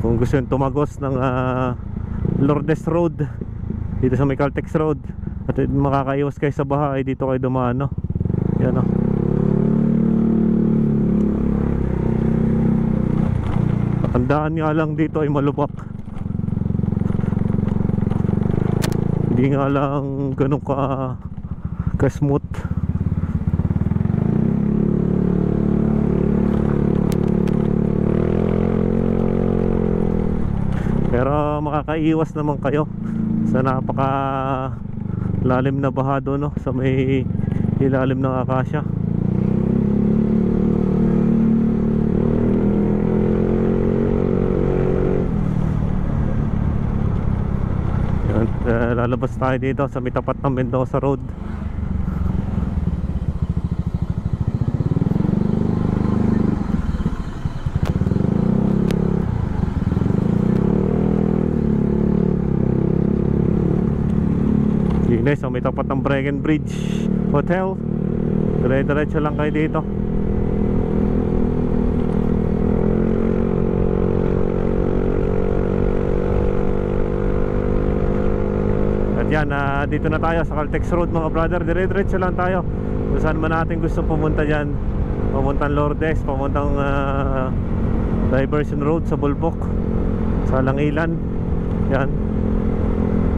Kung gusto yung tumagos ng Lourdes Road dito sa may Caltex Road at makakaiwas kayo sa baha, ay dito kayo dumaan, no? Yan, no? Tandaan nga lang dito ay malubak. Hindi nga lang ganun ka smooth. Pero makakaiwas naman kayo sa napaka lalim na baha doon, no? Sa may ilalim ng akasya. Yan, lalabas tayo dito sa may tapat ng Mendoza Road. So may tapat ng Bregan Bridge Hotel. Dire-diretso lang kayo dito. At yan, dito na tayo sa Caltex Road, mga brother. Dire-diretso lang tayo kung saan man natin gusto pumunta dyan. Pamuntang Lourdes, pamuntang Diversion Road sa Bulbok, sa Langilan. Yan.